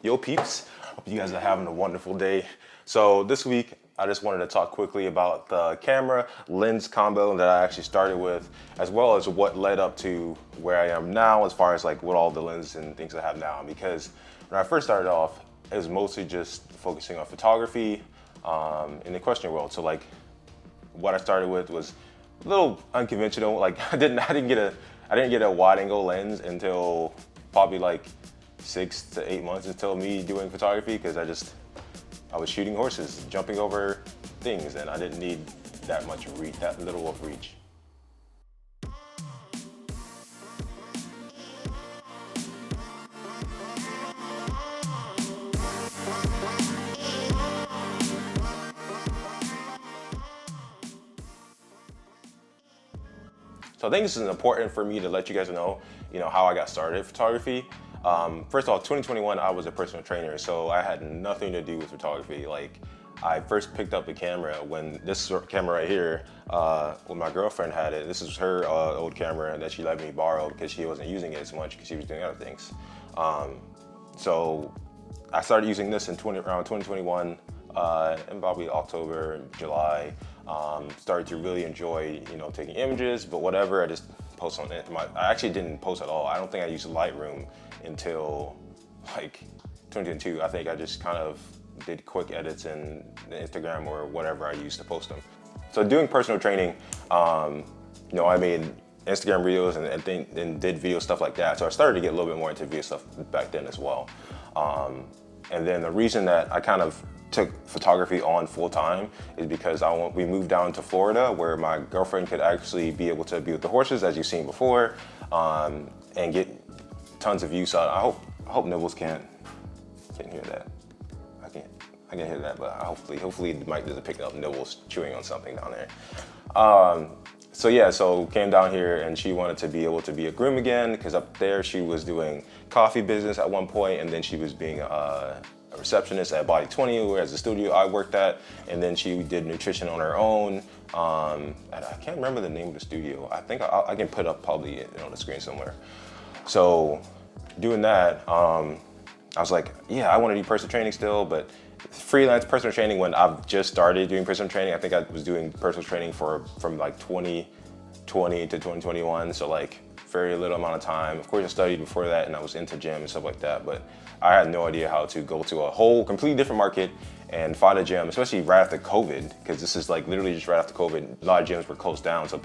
Yo peeps, hope you guys are having a wonderful day. So this week, I just wanted to talk quickly about the camera lens combo that I actually started with, as well as what led up to where I am now as far as like what all the lenses and things I have now. Because when I first started off, it was mostly just focusing on photography in the equestrian world. So like what I started with was a little unconventional. Like I didn't get a wide angle lens until probably like 6 to 8 months until me doing photography, because I was shooting horses, jumping over things, and I didn't need that much reach, that little of reach. So I think this is important for me to let you guys know, how I got started in photography. First of all, 2021, I was a personal trainer, so I had nothing to do with photography. Like, I first picked up a camera when this camera right here, when my girlfriend had it. This is her old camera that she let me borrow because she wasn't using it as much because she was doing other things. So I started using this in around 2021, in probably October, July. Started to really enjoy, taking images, but whatever, I just post on it. I actually didn't post at all. I don't think I used Lightroom until like 2022. I think I just kind of did quick edits in Instagram or whatever I used to post them. So doing personal training, I made Instagram videos and did video stuff like that. So I started to get a little bit more into video stuff back then as well. And then the reason that I kind of took photography on full time is because we moved down to Florida, where my girlfriend could actually be able to be with the horses, as you've seen before, and get tons of use out. I hope Nibbles can't hear that. I can hear that, but hopefully the mic doesn't pick up Nibbles chewing on something down there. So came down here, and she wanted to be able to be a groom again, because up there she was doing coffee business at one point, and then she was being a receptionist at Body 20, whereas the studio I worked at, and then she did nutrition on her own. And I can't remember the name of the studio. I think I can put up probably on the screen somewhere. So doing that, I was like, yeah, I want to do personal training still, but freelance personal training, when I've just started doing personal training, I think I was doing personal training from like 2020 to 2021, so like very little amount of time. Of course, I studied before that, and I was into gym and stuff like that, but I had no idea how to go to a whole completely different market and find a gym, especially right after COVID, because this is like literally just right after COVID. A lot of gyms were closed down, so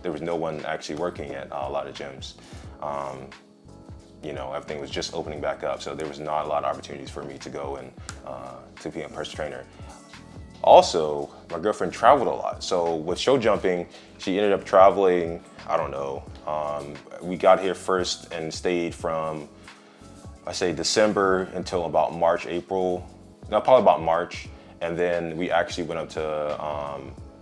there was no one actually working at a lot of gyms. Everything was just opening back up, so there was not a lot of opportunities for me to go and to be a personal trainer. Also, my girlfriend traveled a lot. So with show jumping, she ended up traveling, I don't know. We got here first and stayed from, I say December until about March, April. No, probably about March. And then we actually went up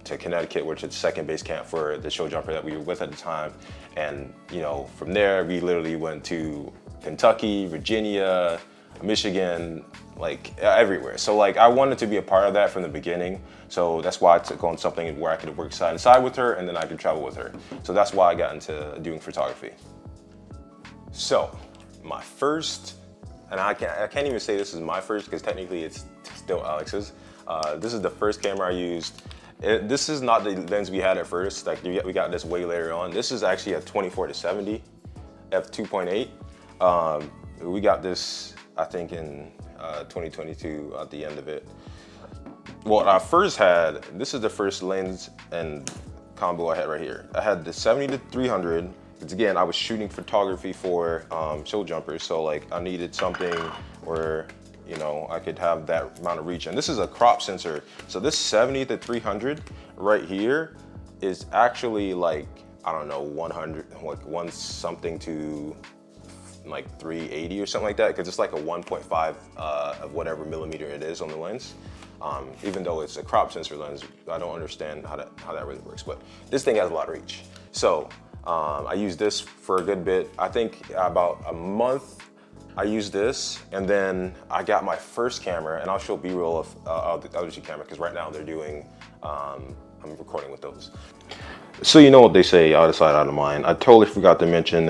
to Connecticut, which is the second base camp for the show jumper that we were with at the time. And, from there, we literally went to Kentucky, Virginia, Michigan, like everywhere. So like I wanted to be a part of that from the beginning. So that's why I took on something where I could work side to side with her, and then I could travel with her. So that's why I got into doing photography. So my first, and I can't even say this is my first, because technically it's still Alex's. This is the first camera I used. This is not the lens we had at first. Like we got this way later on. This is actually a 24-70 f2.8. We got this, I think, in 2022 at the end of it. What I first had, this is the first lens and combo I had right here. I had the 70-300. Because again, I was shooting photography for show jumpers, so like I needed something where I could have that amount of reach. And this is a crop sensor. So this 70-300 right here is actually like, I don't know, 100, like one something to like 380 or something like that, because it's like a 1.5 of whatever millimeter it is on the lens. Even though it's a crop sensor lens, I don't understand how that really works, but this thing has a lot of reach. So I used this for a good bit. I think about a month I used this, and then I got my first camera, and I'll show B-roll of the other two camera, because right now they're doing, I'm recording with those. So you know what they say, out of sight, out of mind. I totally forgot to mention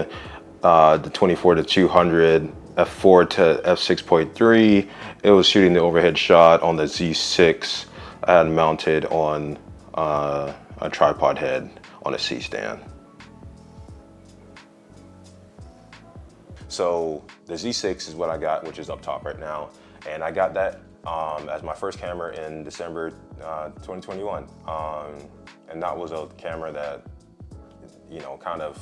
the 24-200 f4 to f6.3. It was shooting the overhead shot on the Z6. I had mounted on a tripod head on a C-stand. So the Z6 is what I got, which is up top right now. And I got that as my first camera in December 2021. And that was a camera that, you know, kind of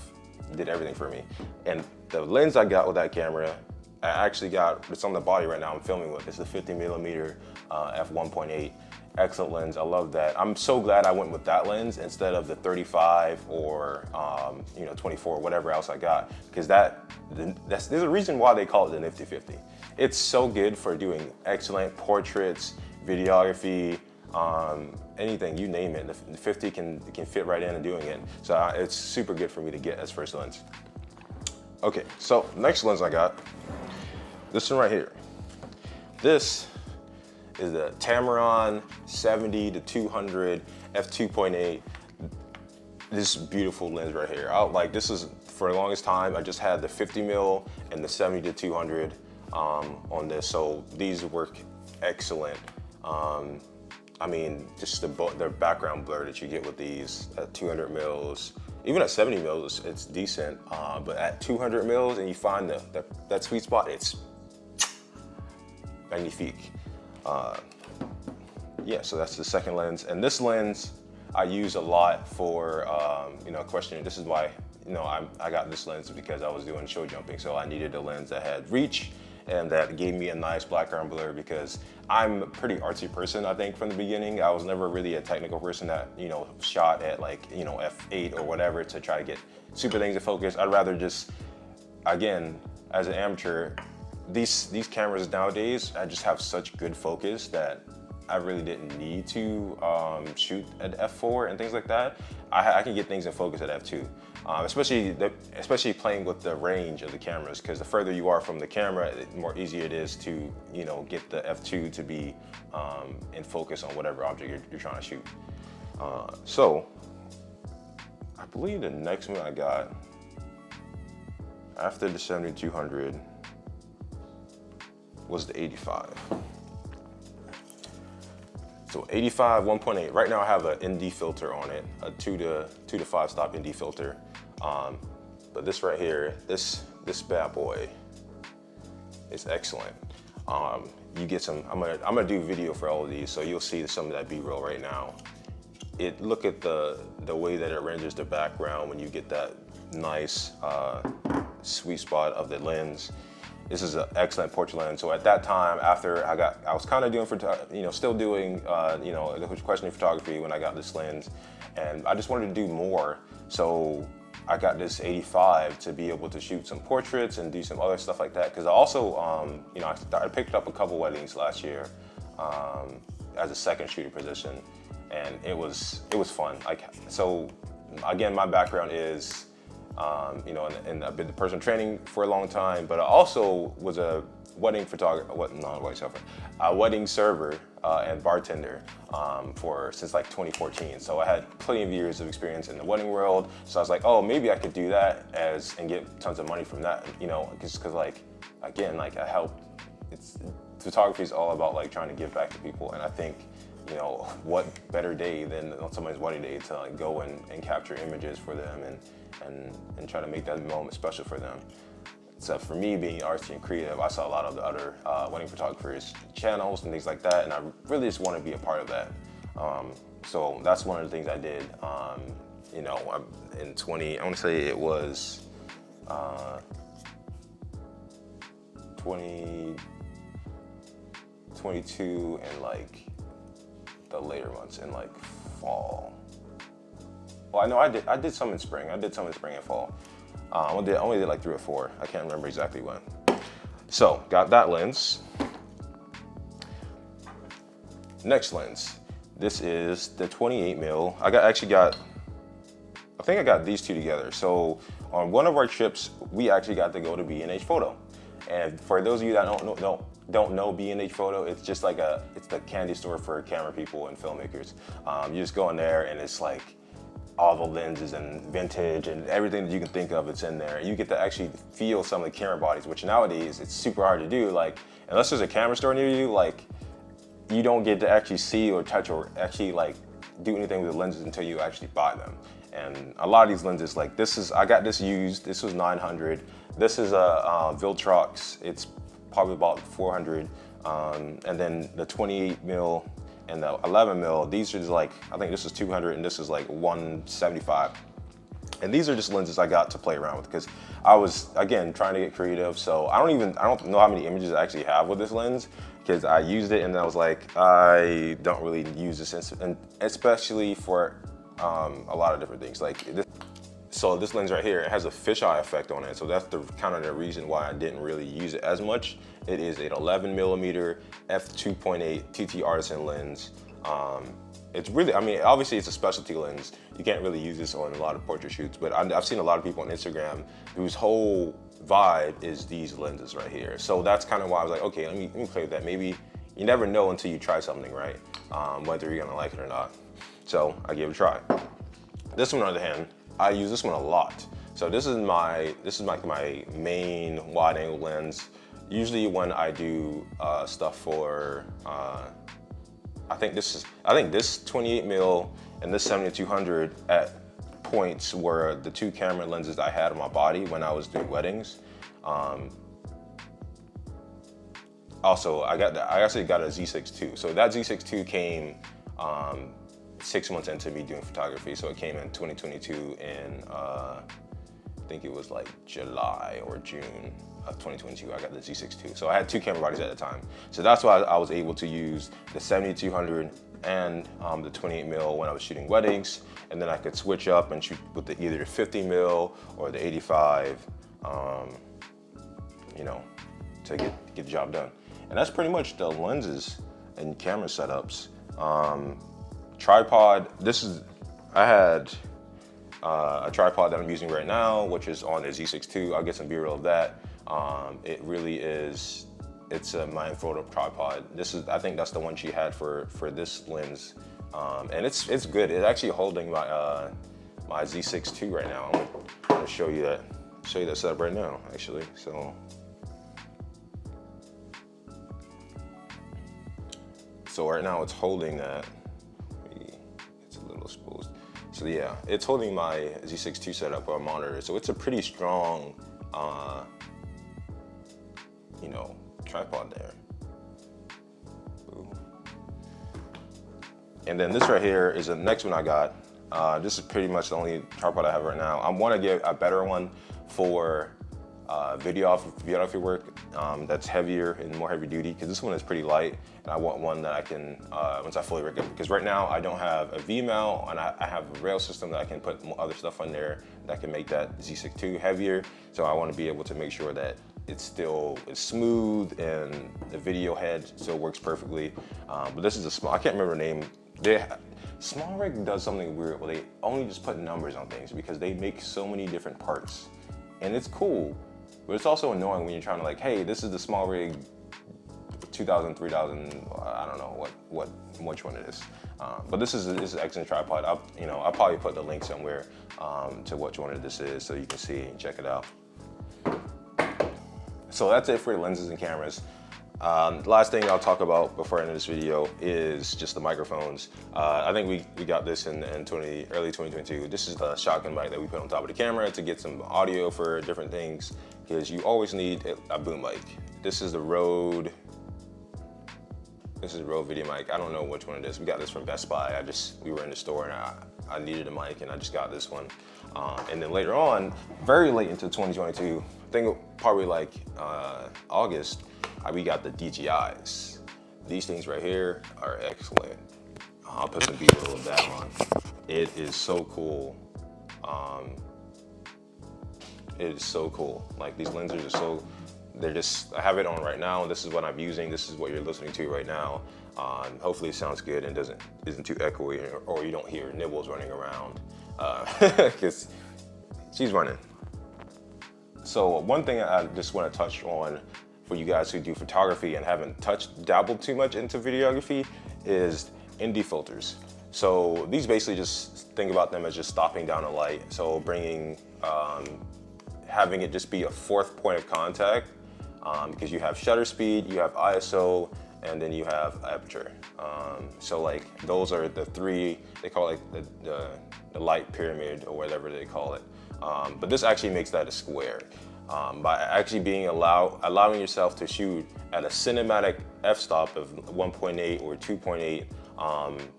did everything for me. And the lens I got with that camera, I actually got, it's on the body right now I'm filming with. It's the 50mm f1.8. Excellent lens, I love that. I'm so glad I went with that lens instead of the 35 or you know, 24, whatever else I got, because there's a reason why they call it the Nifty 50. It's so good for doing excellent portraits, videography, anything, you name it. The 50 can fit right in and doing it. So it's super good for me to get as first lens. Okay, so next lens I got, this one right here. This is the Tamron 70-200 f2.8. This beautiful lens right here. This is, for the longest time, I just had the 50mm and the 70-200 on this. So these work excellent. I mean, just the background blur that you get with these at 200 mils, even at 70 mils, it's decent. But at 200 mils and you find that sweet spot, it's magnifique. Yeah, so that's the second lens. And this lens I use a lot for, you know, questioning. This is why, you know, I got this lens because I was doing show jumping. So I needed a lens that had reach and that gave me a nice background blur, because I'm a pretty artsy person, I think, from the beginning. I was never really a technical person that, you know, shot at like, you know, f8 or whatever to try to get super things to focus. I'd rather just, again, as an amateur, these cameras nowadays, I just have such good focus that I really didn't need to shoot at f4 and things like that. I can get things in focus at f2, especially playing with the range of the cameras, because the further you are from the camera, the more easier it is to, you know, get the f2 to be in focus on whatever object you're trying to shoot. So I believe the next one I got after the 70-200 was the 85. So 85 1.8. Right now I have an ND filter on it, a 2 to 5 stop ND filter. But this right here, this bad boy is excellent. You get some. I'm gonna do video for all of these, so you'll see some of that B-roll right now. Look at the way that it renders the background when you get that nice sweet spot of the lens. This is an excellent portrait lens. So at that time, after I was kind of doing, still doing, questioning photography when I got this lens, and I just wanted to do more. So I got this 85 to be able to shoot some portraits and do some other stuff like that. Because I also, I picked up a couple weddings last year as a second shooting position, and it was fun. So again, my background is, and I've been the personal training for a long time, but I also was a wedding photographer, a wedding server and bartender since like 2014. So I had plenty of years of experience in the wedding world. So I was like, oh, maybe I could do that and get tons of money from that, just because I helped. Photography is all about like trying to give back to people, and I think, what better day than on somebody's wedding day to like go and capture images for them and try to make that moment special for them. So for me, being artsy and creative, I saw a lot of the other wedding photographers channels and things like that, and I really just want to be a part of that. So that's one of the things I did. In I want to say it was 2022 and like the later months in like fall. Well, I know I did some in spring. I did some in spring and fall. I only did like 3 or 4. I can't remember exactly when. So got that lens. Next lens. This is the 28mm. I think I got these two together. So on one of our trips, we actually got to go to B&H Photo. And for those of you that don't know B&H Photo, it's just like it's the candy store for camera people and filmmakers. You just go in there and it's like all the lenses and vintage and everything that you can think of, it's in there. You get to actually feel some of the camera bodies, which nowadays it's super hard to do. Like, unless there's a camera store near you, like, you don't get to actually see or touch or actually like do anything with the lenses until you actually buy them. And a lot of these lenses, like I got this used, this was 900. This is a Viltrox, it's probably about 400. And then the 28 mil and the 11 mil, these are just like, I think this is 200 and this is like 175. And these are just lenses I got to play around with because I was, again, trying to get creative. So I don't know how many images I actually have with this lens because I used it and then I was like, I don't really use this, and especially for a lot of different things. Like this. So this lens right here, it has a fisheye effect on it. So that's kind of the reason why I didn't really use it as much. It is an 11 millimeter f2.8 TT Artisan lens. It's really, I mean, obviously it's a specialty lens. You can't really use this on a lot of portrait shoots, but I've seen a lot of people on Instagram whose whole vibe is these lenses right here. So that's kind of why I was like, okay, let me play with that. Maybe you never know until you try something, right? Whether you're gonna like it or not. So I gave it a try. This one on the other hand, I use this one a lot. So this is like my main wide angle lens. Usually when I do stuff for, I think this 28 mil and this 70-200 at points were the two camera lenses I had on my body when I was doing weddings. Also, I actually got a Z6 II. So that Z6 II came 6 months into me doing photography. So it came in 2022 in, I think it was like July or June of 2022, I got the Z6 II. So I had two camera bodies at the time. So that's why I was able to use the 70-200 and the 28 mil when I was shooting weddings. And then I could switch up and shoot with either the 50 mil or the 85, you know, to get the job done. And that's pretty much the lenses and camera setups. Tripod, I had a tripod that I'm using right now, which is on the Z6 II. I'll get some B-roll of that. It really is, it's a Mindfold tripod. I think that's the one she had for this lens. And it's good. It's actually holding my my Z6 II right now. I'm gonna show you that setup right now, actually. So right now it's holding that. It's a little exposed. So yeah, it's holding my Z6 II setup or monitor. So it's a pretty strong, you know, tripod there. Ooh. And then this right here is the next one I got. This is pretty much the only tripod I have right now. I want to get a better one for videography work that's heavier and more heavy duty, because this one is pretty light, and I want one that I can, once I fully rig it, because right now I don't have a V mount and I have a rail system that I can put other stuff on there that can make that Z6 II heavier. So I want to be able to make sure that it's smooth and the video head still works perfectly. But this is a small, I can't remember the name. Small Rig does something weird where they only just put numbers on things because they make so many different parts. And it's cool, but it's also annoying when you're trying to like, hey, this is the Small Rig 2000, 3000, I don't know which one it is. But this is an excellent tripod. I'll probably put the link somewhere to which one this is so you can see and check it out. So that's it for the lenses and cameras. Last thing I'll talk about before I end this video is just the microphones. I think we got this in early 2022. This is the shotgun mic that we put on top of the camera to get some audio for different things, because you always need a boom mic. This is the Rode video mic. I don't know which one it is. We got this from Best Buy. We were in the store and I needed a mic and I just got this one. And then later on, very late into 2022, I think probably like August, we got the DJIs. These things right here are excellent. I'll put some B-roll of that on. It is so cool. It is so cool. Like, these lenses are I have it on right now. This is what I'm using. This is what you're listening to right now. Hopefully it sounds good and isn't too echoey, or you don't hear Nibbles running around, because she's running. So one thing I just want to touch on for you guys who do photography and haven't dabbled too much into videography is ND filters. So these basically just think about them as just stopping down a light. So bringing, having it just be a fourth point of contact, because you have shutter speed, you have ISO, and then you have aperture. So like those are the three, they call it the light pyramid or whatever they call it. But this actually makes that a square. By actually being allowing yourself to shoot at a cinematic f-stop of 1.8 or 2.8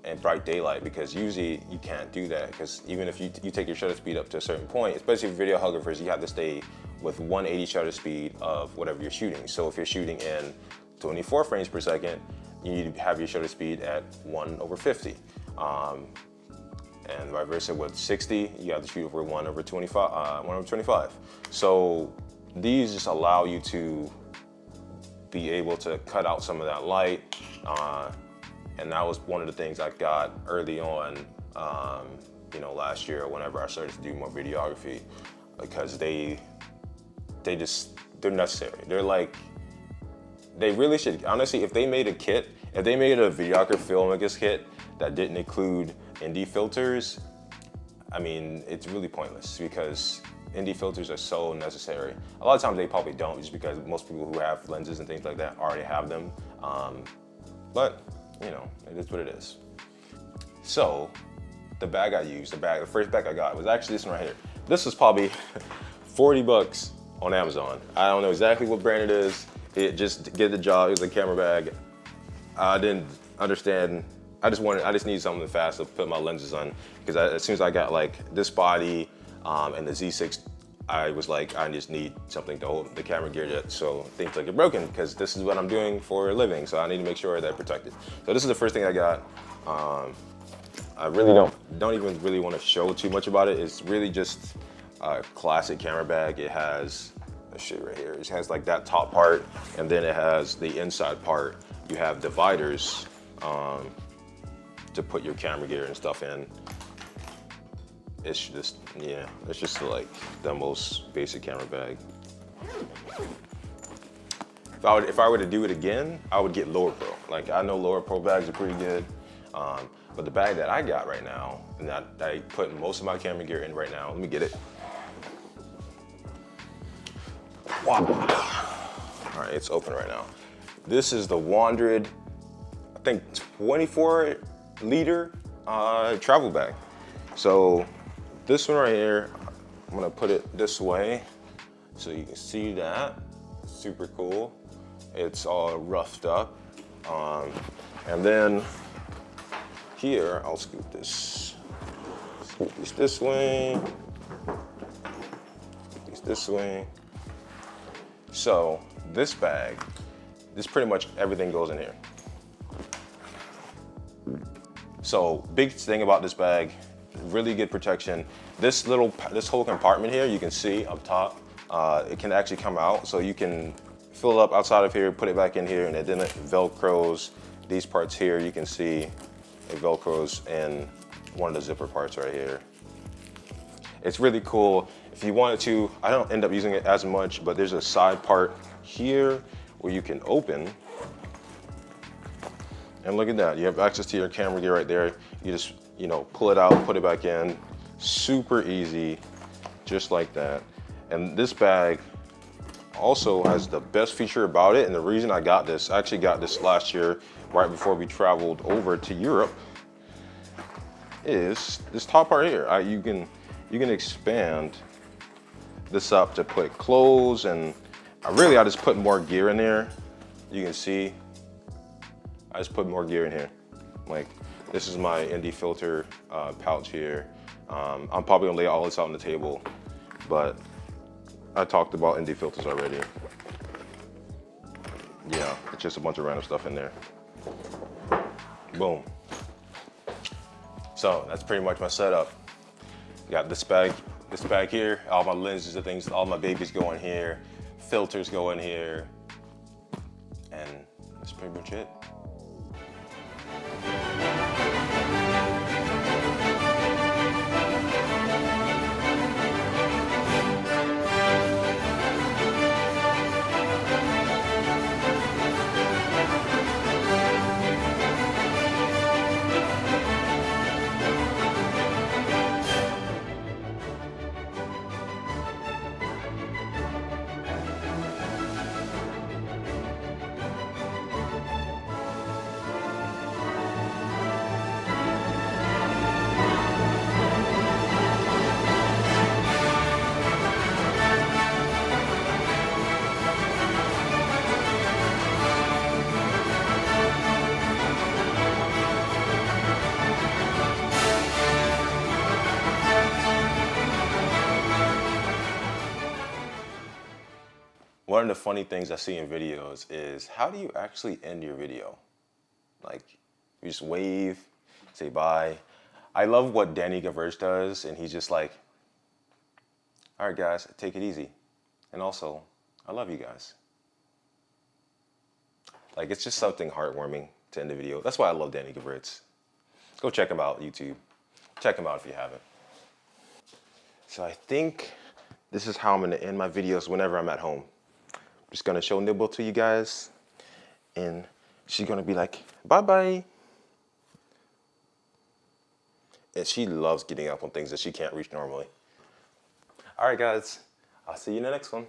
in bright daylight, because usually you can't do that, because even if you take your shutter speed up to a certain point, especially for videographers, you have to stay with 180 shutter speed of whatever you're shooting. So if you're shooting in 24 frames per second, you need to have your shutter speed at 1/50. And vice versa with 60, you have to shoot over 1/25. So these just allow you to be able to cut out some of that light. And that was one of the things I got early on, last year whenever I started to do more videography, because they're necessary. They really should, honestly, if they made a videographer filmmaker's kit that didn't include ND filters, I mean, it's really pointless, because ND filters are so necessary. A lot of times they probably don't, just because most people who have lenses and things like that already have them. But, it is what it is. So, the bag I used, the first bag I got was actually this one right here. This was probably 40 bucks on Amazon. I don't know exactly what brand it is. It just did the job. It was a camera bag. I didn't understand. I just needed something fast to put my lenses on, because as soon as I got like this body and the Z6, I was like, I just need something to hold the camera gear so things don't get broken, because this is what I'm doing for a living, so I need to make sure that I'm protected. So this is the first thing I got. I really don't even really want to show too much about it. It's really just a classic camera bag. It has this shit right here. It has like that top part, and then it has the inside part. You have dividers to put your camera gear and stuff in. It's just, it's just like the most basic camera bag. If I were to do it again, I would get Lower Pro. Like, I know Lower Pro bags are pretty good, but the bag that I got right now, and that I put most of my camera gear in right now, let me get it. Wow. All right, it's open right now. This is the Wandered, I think 24 liter travel bag. So this one right here, I'm gonna put it this way so you can see that. Super cool. It's all roughed up. And then here, I'll scoop this this way, this way. So this bag, pretty much everything goes in here. So big thing about this bag, really good protection. This whole compartment here, you can see up top, it can actually come out, so you can fill it up outside of here, put it back in here, and then it Velcros. These parts here, you can see it Velcros in one of the zipper parts right here. It's really cool. If you wanted to, I don't end up using it as much, but there's a side part here where you can open. And look at that, you have access to your camera gear right there. You just, pull it out, put it back in. Super easy, just like that. And this bag also has the best feature about it, and the reason I got this, I actually got this last year, right before we traveled over to Europe, is this top part here. You can expand this up to put clothes, and I just put more gear in there. You can see, I just put more gear in here. Like, this is my ND filter pouch here. I'm probably gonna lay all this out on the table, but I talked about ND filters already. Yeah, it's just a bunch of random stuff in there. Boom. So that's pretty much my setup. Got this bag here, all my lenses and things, all my babies go in here, filters go in here, and that's pretty much it. One of the funny things I see in videos is how do you actually end your video? Like, you just wave, say bye. I love what Danny Gaverge does, and he's just like, all right, guys, take it easy. And also, I love you guys. Like, it's just something heartwarming to end the video. That's why I love Danny Gaverge. Go check him out on YouTube. Check him out if you haven't. So I think this is how I'm gonna end my videos whenever I'm at home. I'm just gonna show Nibble to you guys, and she's gonna be like, bye-bye. And she loves getting up on things that she can't reach normally. All right, guys, I'll see you in the next one.